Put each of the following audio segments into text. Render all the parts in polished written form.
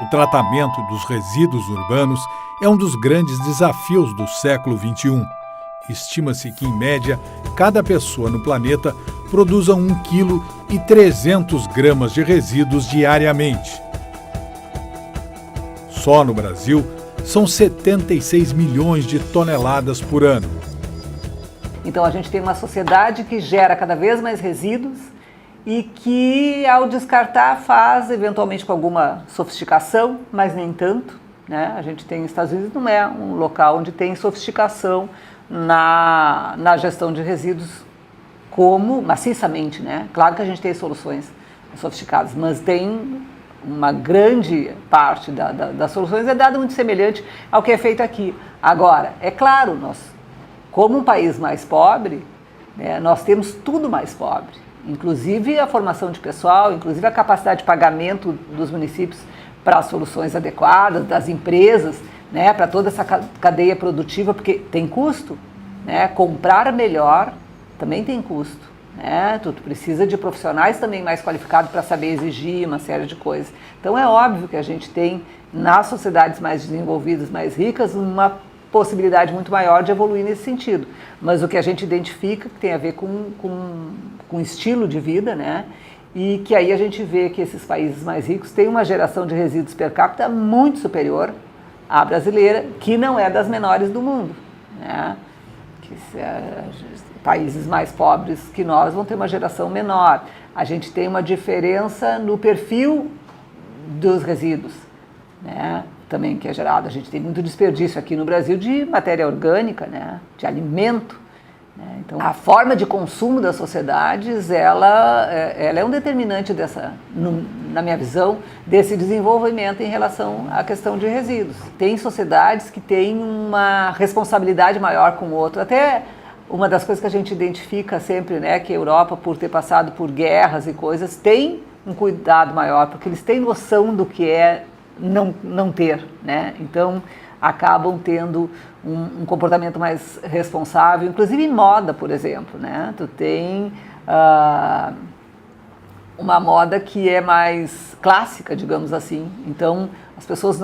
O tratamento dos resíduos urbanos é um dos grandes desafios do século XXI. Estima-se que, em média, cada pessoa no planeta produza 1,3 kg de resíduos diariamente. Só no Brasil, são 76 milhões de toneladas por ano. Então a gente tem uma sociedade que gera cada vez mais resíduos e que, ao descartar, faz eventualmente com alguma sofisticação, mas nem tanto, né? A gente tem, Estados Unidos não é um local onde tem sofisticação na gestão de resíduos como maciçamente, né? Claro que a gente tem soluções sofisticadas, mas tem uma grande parte das soluções é dada muito semelhante ao que é feito aqui. Agora, é claro, nós, como um país mais pobre, né, nós temos tudo mais pobre. Inclusive a formação de pessoal, inclusive a capacidade de pagamento dos municípios para as soluções adequadas, das empresas, né, para toda essa cadeia produtiva, porque tem custo, né? Comprar melhor também tem custo, né? Tu precisa de profissionais também mais qualificados para saber exigir uma série de coisas. Então é óbvio que a gente tem, nas sociedades mais desenvolvidas, mais ricas, uma possibilidade muito maior de evoluir nesse sentido. Mas o que a gente identifica que tem a ver com estilo de vida, né? E que aí a gente vê que esses países mais ricos têm uma geração de resíduos per capita muito superior à brasileira, que não é das menores do mundo, né? Países mais pobres que nós vão ter uma geração menor. A gente tem uma diferença no perfil dos resíduos, né? Também que é gerado. A gente tem muito desperdício aqui no Brasil de matéria orgânica, né? De alimento, né? Então, a forma de consumo das sociedades, ela é um determinante na minha visão, desse desenvolvimento em relação à questão de resíduos. Tem sociedades que têm uma responsabilidade maior com o outro. Até uma das coisas que a gente identifica sempre, né, que a Europa, por ter passado por guerras e coisas, tem um cuidado maior, porque eles têm noção do que é não ter, né? Então acabam tendo um comportamento mais responsável, inclusive em moda, por exemplo, né? Tu tem uma moda que é mais clássica, digamos assim. Então as pessoas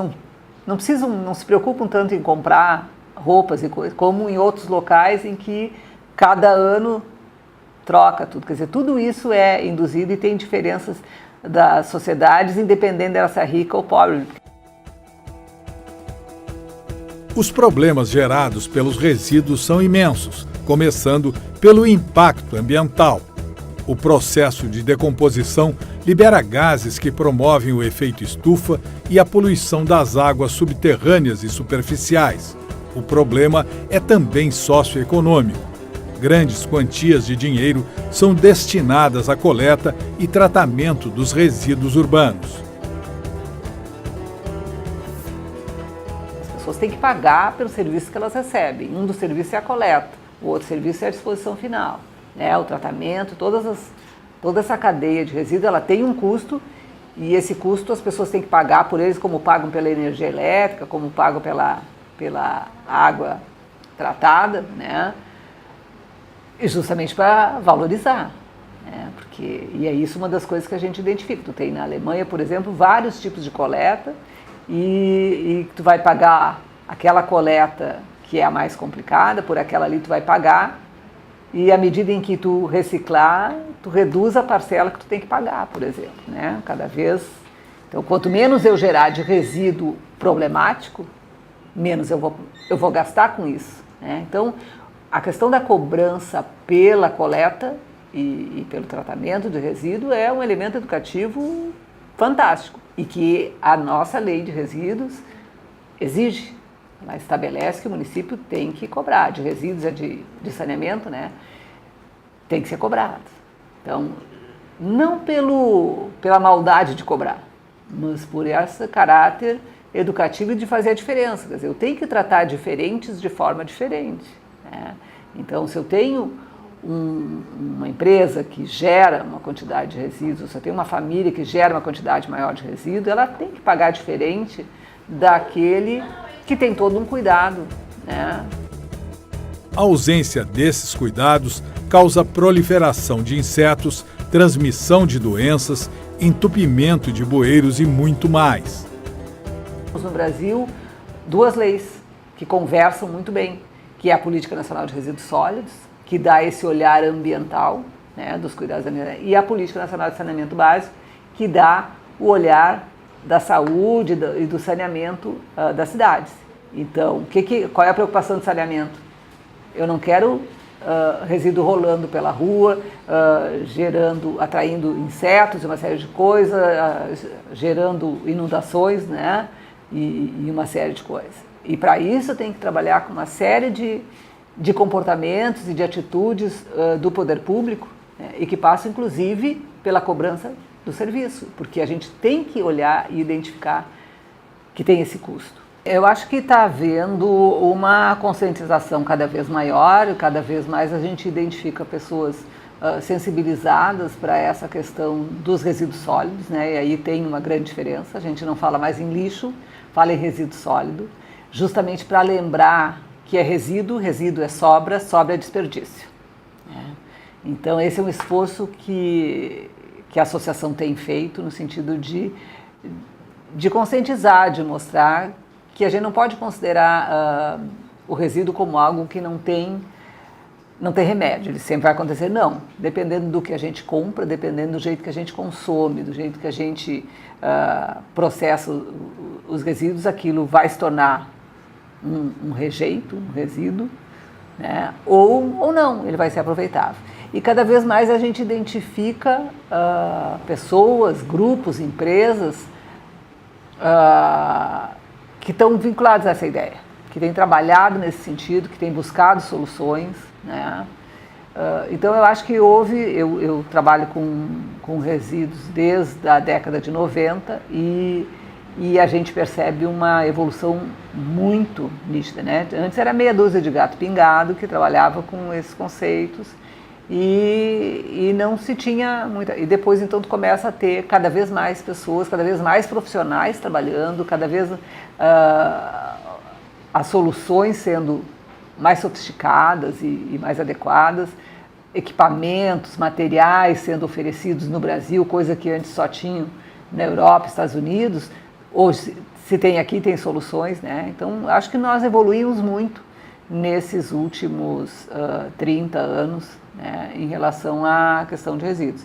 não se preocupam tanto em comprar roupas e coisas, como em outros locais em que cada ano troca tudo. Quer dizer, tudo isso é induzido e tem diferenças das sociedades, independente dela ser rica ou pobre. Os problemas gerados pelos resíduos são imensos, começando pelo impacto ambiental. O processo de decomposição libera gases que promovem o efeito estufa e a poluição das águas subterrâneas e superficiais. O problema é também socioeconômico. Grandes quantias de dinheiro são destinadas à coleta e tratamento dos resíduos urbanos. As pessoas têm que pagar pelo serviço que elas recebem. Um dos serviços é a coleta, o outro serviço é a disposição final, né? O tratamento, toda essa cadeia de resíduos, ela tem um custo, e esse custo as pessoas têm que pagar por eles, como pagam pela energia elétrica, como pagam pela água tratada, né? E justamente para valorizar, né? E é isso uma das coisas que a gente identifica. Tu tem na Alemanha, por exemplo, vários tipos de coleta, e tu vai pagar aquela coleta que é a mais complicada, por aquela ali tu vai pagar, e à medida em que tu reciclar, tu reduz a parcela que tu tem que pagar, por exemplo, né? Cada vez. Então, quanto menos eu gerar de resíduo problemático, menos eu vou gastar com isso, né? Então, a questão da cobrança pela coleta e pelo tratamento de resíduo é um elemento educativo fantástico e que a nossa lei de resíduos exige. Ela estabelece que o município tem que cobrar. De resíduos é de saneamento, né? Tem que ser cobrado. Então, não pela maldade de cobrar, mas por esse caráter educativo de fazer a diferença. Quer dizer, eu tenho que tratar diferentes de forma diferente, né? Então, se eu tenho uma empresa que gera uma quantidade de resíduos, se eu tenho uma família que gera uma quantidade maior de resíduos, ela tem que pagar diferente daquele que tem todo um cuidado, né? A ausência desses cuidados causa proliferação de insetos, transmissão de doenças, entupimento de bueiros e muito mais. Temos no Brasil 2 leis que conversam muito bem, que é a Política Nacional de Resíduos Sólidos, que dá esse olhar ambiental, né, dos cuidados ambientais, e a Política Nacional de Saneamento Básico, que dá o olhar da saúde e do saneamento das cidades. Então, qual é a preocupação do saneamento? Eu não quero resíduo rolando pela rua, atraindo insetos e uma série de coisas, gerando inundações, né, e uma série de coisas. E para isso tem que trabalhar com uma série de comportamentos e de atitudes do poder público, né, e que passam inclusive pela cobrança do serviço, porque a gente tem que olhar e identificar que tem esse custo. Eu acho que está havendo uma conscientização cada vez maior, e cada vez mais a gente identifica pessoas sensibilizadas para essa questão dos resíduos sólidos, né? E aí tem uma grande diferença, a gente não fala mais em lixo, fala em resíduo sólido, justamente para lembrar que é resíduo é sobra, sobra é desperdício, né? Então esse é um esforço que a associação tem feito no sentido de conscientizar, de mostrar que a gente não pode considerar o resíduo como algo que não tem remédio, ele sempre vai acontecer, não. Dependendo do que a gente compra, dependendo do jeito que a gente consome, do jeito que a gente processa os resíduos, aquilo vai se tornar um rejeito, um resíduo, né? Ou não, ele vai ser aproveitável. E cada vez mais a gente identifica pessoas, grupos, empresas que estão vinculados a essa ideia, que têm trabalhado nesse sentido, que têm buscado soluções, né? Então eu acho que eu trabalho com resíduos desde a década de 90 e a gente percebe uma evolução muito nítida, né? Antes era meia dúzia de gato pingado que trabalhava com esses conceitos e não se tinha muita... E depois então tu começa a ter cada vez mais pessoas, cada vez mais profissionais trabalhando, cada vez as soluções sendo mais sofisticadas e mais adequadas, equipamentos, materiais sendo oferecidos no Brasil, coisa que antes só tinham na Europa, Estados Unidos. Hoje, se tem aqui, tem soluções, né? Então, acho que nós evoluímos muito nesses últimos 30 anos, né, em relação à questão de resíduos.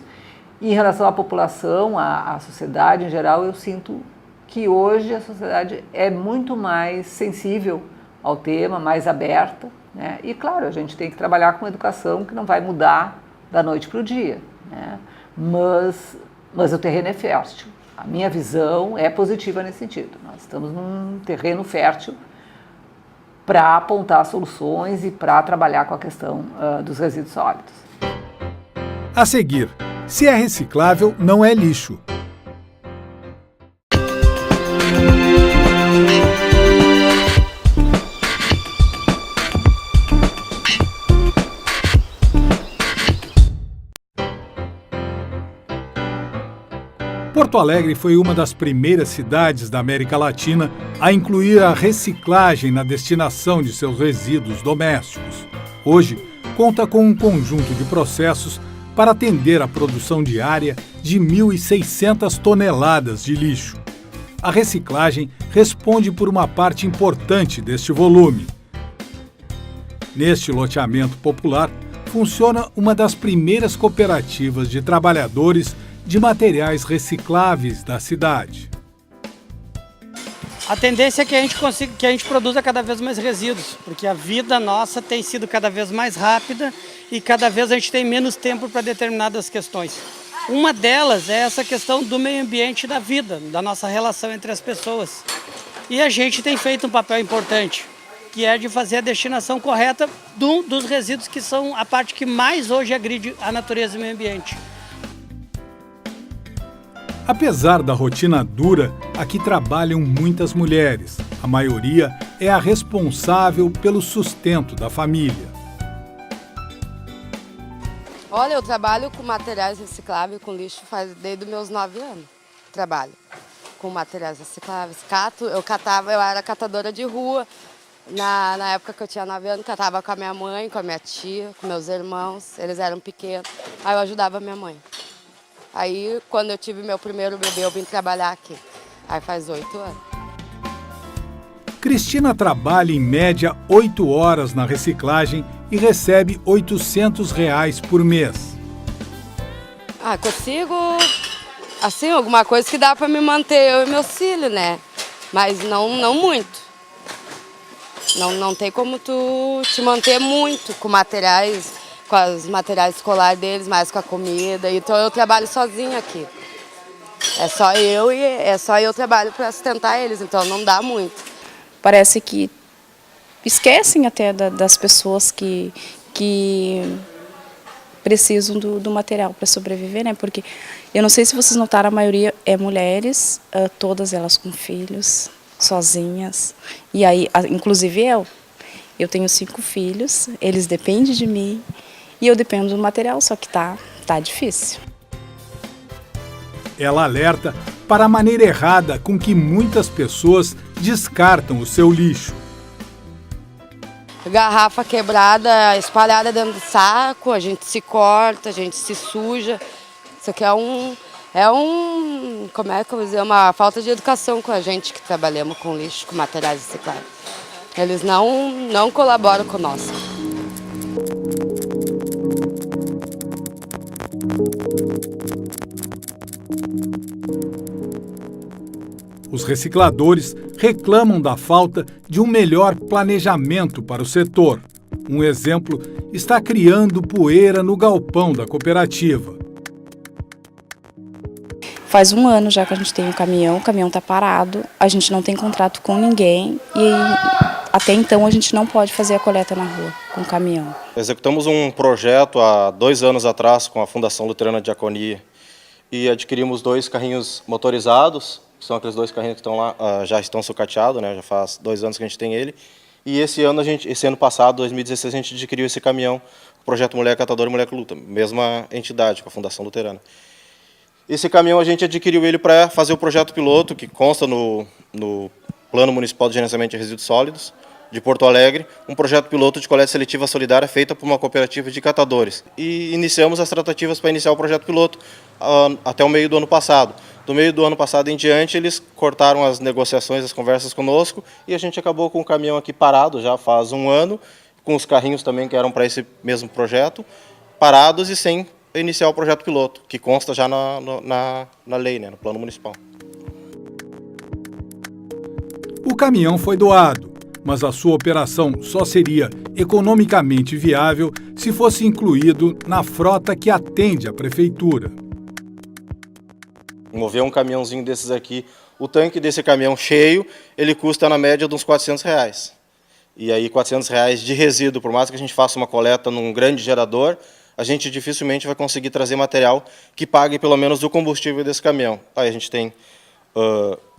E em relação à população, à sociedade em geral, eu sinto que hoje a sociedade é muito mais sensível ao tema, mais aberta, né? E, claro, a gente tem que trabalhar com educação que não vai mudar da noite para o dia, né? Mas o terreno é fértil. A minha visão é positiva nesse sentido. Nós estamos num terreno fértil para apontar soluções e para trabalhar com a questão dos resíduos sólidos. A seguir, se é reciclável, não é lixo. Porto Alegre foi uma das primeiras cidades da América Latina a incluir a reciclagem na destinação de seus resíduos domésticos. Hoje, conta com um conjunto de processos para atender a produção diária de 1.600 toneladas de lixo. A reciclagem responde por uma parte importante deste volume. Neste loteamento popular, funciona uma das primeiras cooperativas de trabalhadores de materiais recicláveis da cidade. A tendência é que a gente produza cada vez mais resíduos, porque a vida nossa tem sido cada vez mais rápida e cada vez a gente tem menos tempo para determinadas questões. Uma delas é essa questão do meio ambiente e da vida, da nossa relação entre as pessoas. E a gente tem feito um papel importante, que é de fazer a destinação correta dos resíduos, que são a parte que mais hoje agride a natureza e o meio ambiente. Apesar da rotina dura, aqui trabalham muitas mulheres. A maioria é a responsável pelo sustento da família. Olha, eu trabalho com materiais recicláveis, com lixo, desde os meus 9 anos. Trabalho com materiais recicláveis. Eu era catadora de rua. Na época que eu tinha 9 anos, catava com a minha mãe, com a minha tia, com meus irmãos. Eles eram pequenos. Aí eu ajudava a minha mãe. Aí, quando eu tive meu primeiro bebê, eu vim trabalhar aqui. Aí faz 8 anos. Cristina trabalha em média 8 horas na reciclagem e recebe R$ 800 por mês. Consigo, assim, alguma coisa que dá para me manter eu e meus filhos, né? Mas não muito. Não tem como tu te manter muito com materiais, com os materiais escolares deles, mais com a comida. Então eu trabalho sozinha aqui. É só eu trabalho para sustentar eles, então não dá muito. Parece que esquecem até das pessoas que precisam do material para sobreviver, né? Porque eu não sei se vocês notaram, a maioria é mulheres, todas elas com filhos, sozinhas. E aí, inclusive eu tenho 5 filhos, eles dependem de mim e eu dependo do material, só que tá difícil. Ela alerta para a maneira errada com que muitas pessoas descartam o seu lixo. Garrafa quebrada, espalhada dentro do saco, a gente se corta, a gente se suja. Isso aqui como é que eu vou dizer, uma falta de educação com a gente que trabalhamos com lixo, com materiais recicláveis. Eles não colaboram conosco. Os recicladores reclamam da falta de um melhor planejamento para o setor. Um exemplo está criando poeira no galpão da cooperativa. Faz 1 ano já que a gente tem o caminhão está parado, a gente não tem contrato com ninguém e até então a gente não pode fazer a coleta na rua com o caminhão. Executamos um projeto há 2 anos atrás com a Fundação Luterana Diaconia e adquirimos 2 carrinhos motorizados, que são aqueles 2 carrinhos que estão lá, já estão sucateados, né? Já faz 2 anos que a gente tem ele. E esse ano passado, 2016, a gente adquiriu esse caminhão, o projeto Mulher Catadora e Mulher que Luta, mesma entidade com a Fundação Luterana. Esse caminhão a gente adquiriu ele para fazer o projeto piloto, que consta no Plano Municipal de Gerenciamento de Resíduos Sólidos de Porto Alegre, um projeto piloto de coleta seletiva solidária feita por uma cooperativa de catadores. E iniciamos as tratativas para iniciar o projeto piloto até o meio do ano passado. Do meio do ano passado em diante, eles cortaram as negociações, as conversas conosco, e a gente acabou com o caminhão aqui parado já faz 1 ano, com os carrinhos também que eram para esse mesmo projeto, parados e sem iniciar o projeto piloto, que consta já na lei, né, no plano municipal. O caminhão foi doado, mas a sua operação só seria economicamente viável se fosse incluído na frota que atende a prefeitura. Mover um caminhãozinho desses aqui, o tanque desse caminhão cheio, ele custa na média de uns R$400. E aí R$400 de resíduo, por mais que a gente faça uma coleta num grande gerador, a gente dificilmente vai conseguir trazer material que pague pelo menos o combustível desse caminhão. Aí a gente tem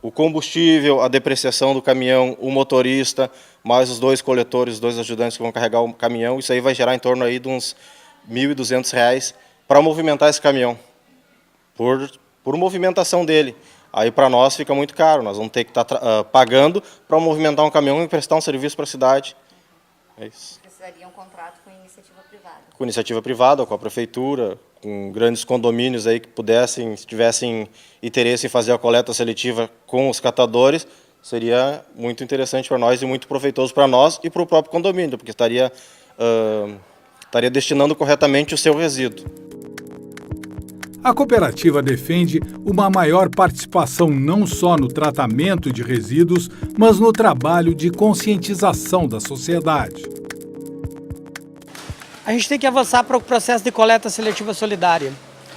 o combustível, a depreciação do caminhão, o motorista, mais os 2 coletores, os 2 ajudantes que vão carregar o caminhão. Isso aí vai gerar em torno aí de uns R$1.200 para movimentar esse caminhão, por movimentação dele. Aí para nós fica muito caro, nós vamos ter que estar pagando para movimentar um caminhão e prestar um serviço para a cidade. É isso. Precisaria um contrato com iniciativa privada. Com iniciativa privada, com a prefeitura, com grandes condomínios aí que pudessem, se tivessem interesse em fazer a coleta seletiva com os catadores, seria muito interessante para nós e muito proveitoso para nós e para o próprio condomínio, porque estaria destinando corretamente o seu resíduo. A cooperativa defende uma maior participação não só no tratamento de resíduos, mas no trabalho de conscientização da sociedade. A gente tem que avançar para o processo de coleta seletiva solidária.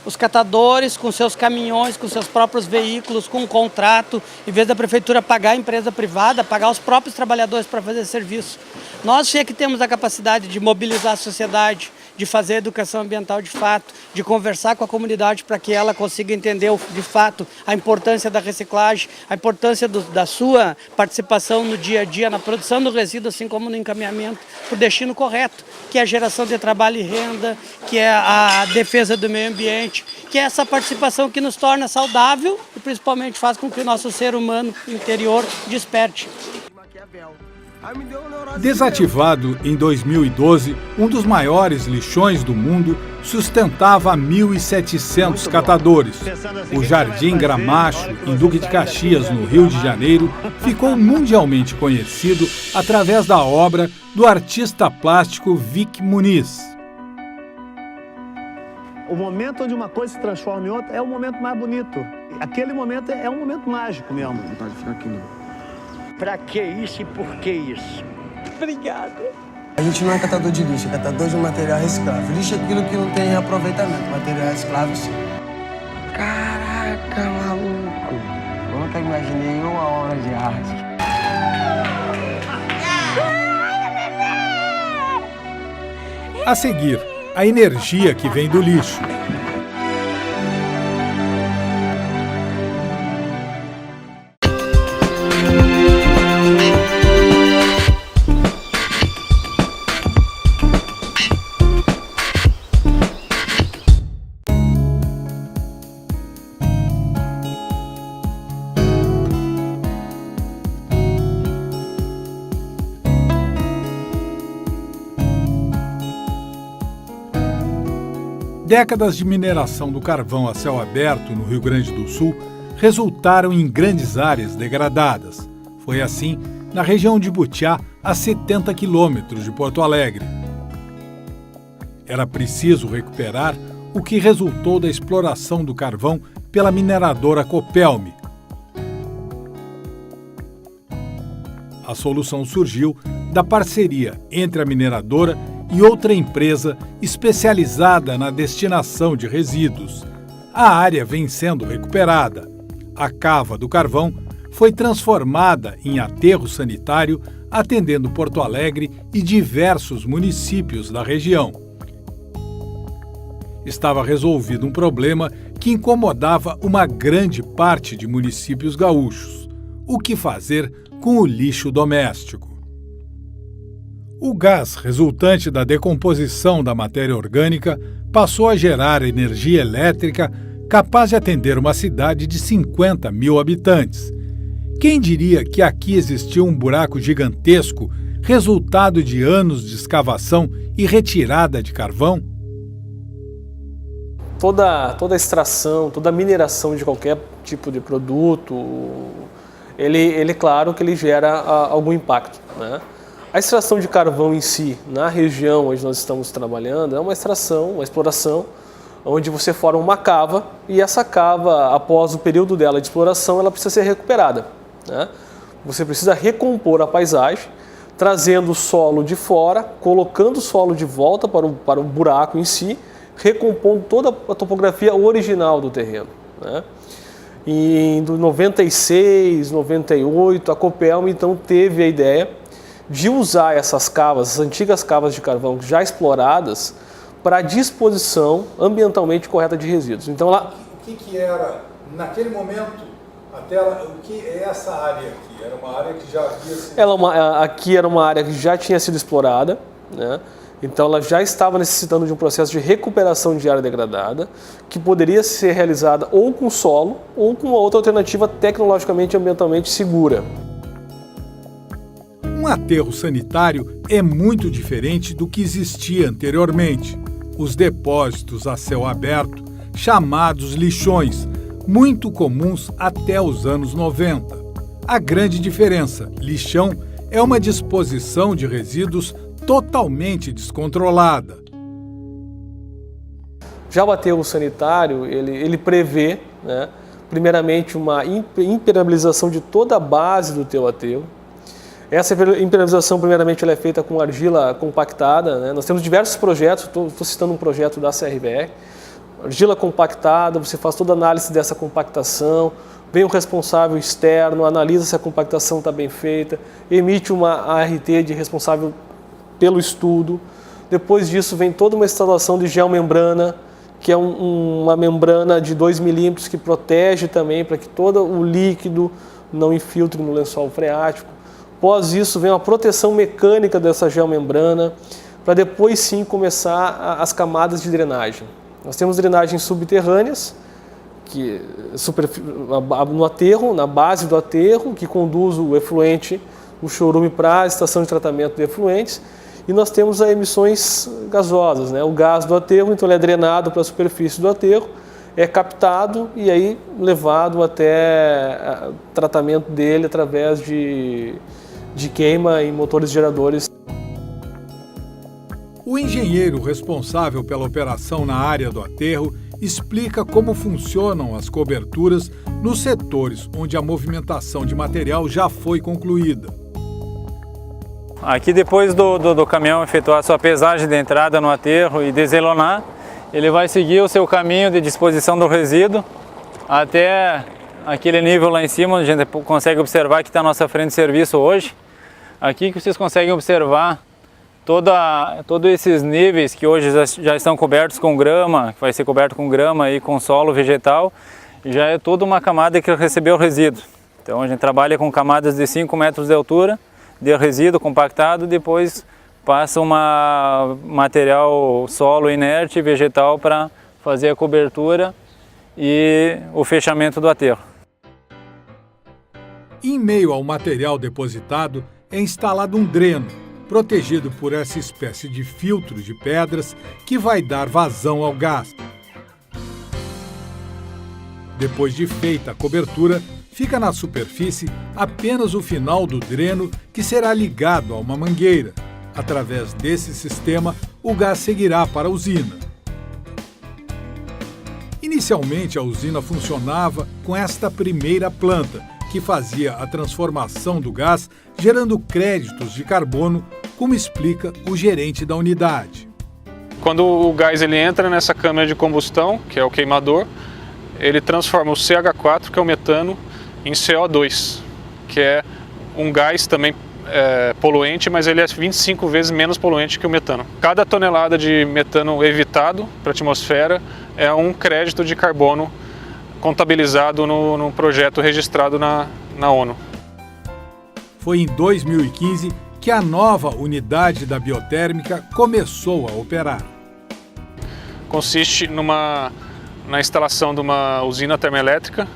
Os catadores, com seus caminhões, com seus próprios veículos, com um contrato, em vez da prefeitura pagar a empresa privada, pagar os próprios trabalhadores para fazer serviço. Nós é que temos a capacidade de mobilizar a sociedade, de fazer educação ambiental de fato, de conversar com a comunidade para que ela consiga entender de fato a importância da reciclagem, a importância da sua participação no dia a dia, na produção do resíduo, assim como no encaminhamento para o destino correto, que é a geração de trabalho e renda, que é a defesa do meio ambiente, que é essa participação que nos torna saudável e principalmente faz com que o nosso ser humano interior desperte. Desativado em 2012, um dos maiores lixões do mundo sustentava 1.700 catadores. O Jardim Gramacho, em Duque de Caxias, no Rio de Janeiro, ficou mundialmente conhecido através da obra do artista plástico Vic Muniz. O momento onde uma coisa se transforma em outra é o momento mais bonito. Aquele momento é um momento mágico mesmo. Não pode ficar aqui, não. Pra que isso e por que isso? Obrigado. A gente não é catador de lixo, é catador de material reciclável. Lixo é aquilo que não tem reaproveitamento, material reciclável sim. Caraca, maluco. Eu nunca imaginei uma obra de arte. A seguir, a energia que vem do lixo. Décadas de mineração do carvão a céu aberto no Rio Grande do Sul resultaram em grandes áreas degradadas. Foi assim na região de Butiá, a 70 quilômetros de Porto Alegre. Era preciso recuperar o que resultou da exploração do carvão pela mineradora Copelme. A solução surgiu da parceria entre a mineradora e outra empresa especializada na destinação de resíduos. A área vem sendo recuperada. A cava do carvão foi transformada em aterro sanitário, atendendo Porto Alegre e diversos municípios da região. Estava resolvido um problema que incomodava uma grande parte de municípios gaúchos: o que fazer com o lixo doméstico. O gás resultante da decomposição da matéria orgânica passou a gerar energia elétrica capaz de atender uma cidade de 50 mil habitantes. Quem diria que aqui existia um buraco gigantesco, resultado de anos de escavação e retirada de carvão? Toda extração, toda mineração de qualquer tipo de produto, ele claro que ele gera algum impacto, né? A extração de carvão em si, na região onde nós estamos trabalhando, é uma extração, uma exploração, onde você forma uma cava e essa cava, após o período dela de exploração, ela precisa ser recuperada, né? Você precisa recompor a paisagem, trazendo o solo de fora, colocando o solo de volta para o buraco em si, recompondo toda a topografia original do terreno, né? E em 96, 98, a Copelme então teve a ideia de usar essas cavas, as antigas cavas de carvão já exploradas, para a disposição ambientalmente correta de resíduos. Então, lá... O que era, naquele momento, o que é essa área aqui? Era uma área que já havia sido... Aqui era uma área que já tinha sido explorada, né? Então ela já estava necessitando de um processo de recuperação de área degradada, que poderia ser realizada ou com solo, ou com uma outra alternativa tecnologicamente e ambientalmente segura. Um aterro sanitário é muito diferente do que existia anteriormente. Os depósitos a céu aberto, chamados lixões, muito comuns até os anos 90. A grande diferença: lixão é uma disposição de resíduos totalmente descontrolada. Já o aterro sanitário, ele prevê, né, primeiramente, uma impermeabilização de toda a base do teu aterro. Essa impermeabilização, primeiramente, ela é feita com argila compactada, né? Nós temos diversos projetos, estou citando um projeto da CRBR. Argila compactada, você faz toda a análise dessa compactação, vem o responsável externo, analisa se a compactação está bem feita, emite uma ART de responsável pelo estudo. Depois disso vem toda uma instalação de geomembrana, que é uma membrana de 2 milímetros que protege também para que todo o líquido não infiltre no lençol freático. Após isso vem uma proteção mecânica dessa geomembrana, para depois sim começar as camadas de drenagem. Nós temos drenagens subterrâneas, no aterro, na base do aterro, que conduz o efluente o chorume para a estação de tratamento de efluentes, e nós temos as emissões gasosas, né? O gás do aterro, então ele é drenado para a superfície do aterro, é captado e aí levado até tratamento dele através de queima em motores geradores. O engenheiro responsável pela operação na área do aterro explica como funcionam as coberturas nos setores onde a movimentação de material já foi concluída. Aqui, depois do caminhão efetuar sua pesagem de entrada no aterro e deselonar, ele vai seguir o seu caminho de disposição do resíduo até aquele nível lá em cima, onde a gente consegue observar que está a nossa frente de serviço hoje. Aqui que vocês conseguem observar todos esses níveis que hoje já estão cobertos com grama, que vai ser coberto com grama e com solo vegetal, já é toda uma camada que recebeu o resíduo. Então a gente trabalha com camadas de 5 metros de altura de resíduo compactado, depois passa um material solo inerte e vegetal para fazer a cobertura e o fechamento do aterro. Em meio ao material depositado é instalado um dreno, protegido por essa espécie de filtro de pedras que vai dar vazão ao gás. Depois de feita a cobertura, fica na superfície apenas o final do dreno, que será ligado a uma mangueira. Através desse sistema, o gás seguirá para a usina. Inicialmente, a usina funcionava com esta primeira planta, que fazia a transformação do gás, gerando créditos de carbono, como explica o gerente da unidade. Quando o gás ele entra nessa câmara de combustão, que é o queimador, ele transforma o CH4, que é o metano, em CO2, que é um gás também poluente, mas ele é 25 vezes menos poluente que o metano. Cada tonelada de metano evitado para a atmosfera é um crédito de carbono contabilizado no projeto registrado na ONU. Foi em 2015 que a nova unidade da biotérmica começou a operar. Consiste na instalação de uma usina termoelétrica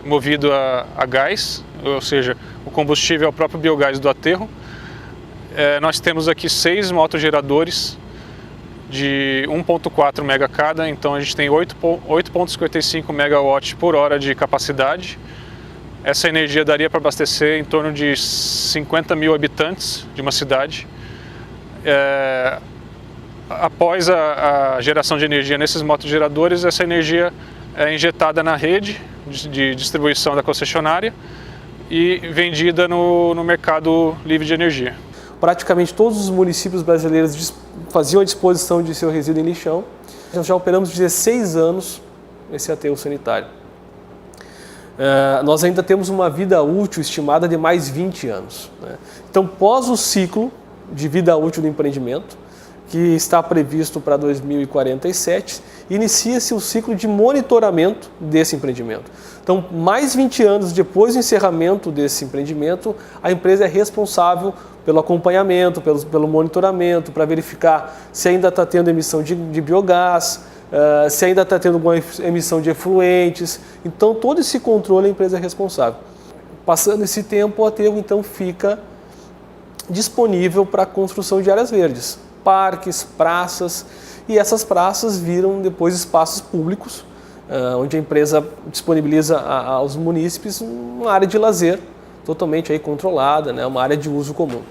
movido a gás, ou seja, o combustível é o próprio biogás do aterro. Nós temos aqui 6 motogeradores de 1,4 mega cada, então a gente tem 8,55 megawatts por hora de capacidade. Essa energia daria para abastecer em torno de 50 mil habitantes de uma cidade. Após a geração de energia nesses motogeradores, essa energia é injetada na rede de distribuição da concessionária e vendida no mercado livre de energia. Praticamente todos os municípios brasileiros faziam a disposição de seu resíduo em lixão. Nós já operamos 16 anos esse aterro sanitário. Nós ainda temos uma vida útil estimada de mais 20 anos. Né? Então, pós o ciclo de vida útil do empreendimento, que está previsto para 2047, inicia-se o ciclo de monitoramento desse empreendimento. Então, mais 20 anos depois do encerramento desse empreendimento, a empresa é responsável pelo acompanhamento, pelo monitoramento, para verificar se ainda está tendo emissão de biogás, se ainda está tendo alguma emissão de efluentes. Então, todo esse controle a empresa é responsável. Passando esse tempo, o aterro então fica disponível para a construção de áreas verdes, parques, praças, e essas praças viram depois espaços públicos, onde a empresa disponibiliza aos munícipes uma área de lazer totalmente aí controlada, né, uma área de uso comum.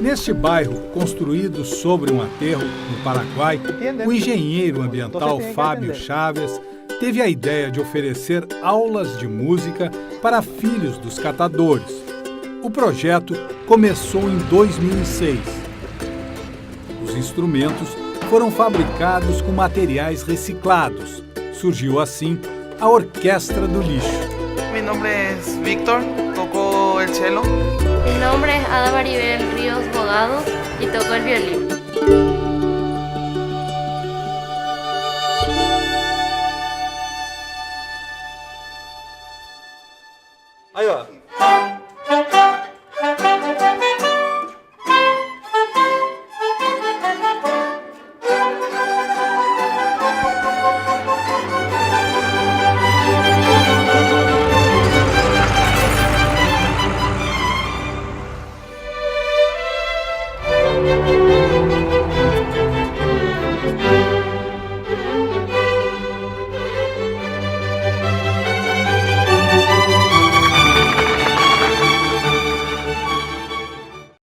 Neste bairro, construído sobre um aterro no Paraguai, o engenheiro ambiental Fábio Chaves teve a ideia de oferecer aulas de música para filhos dos catadores. O projeto começou em 2006. Os instrumentos foram fabricados com materiais reciclados. Surgiu assim a Orquestra do Lixo. Meu nome é Víctor, toco o cello. Mi nombre es Ada Maribel Ríos Bogado y toco el violín. Ahí va. Música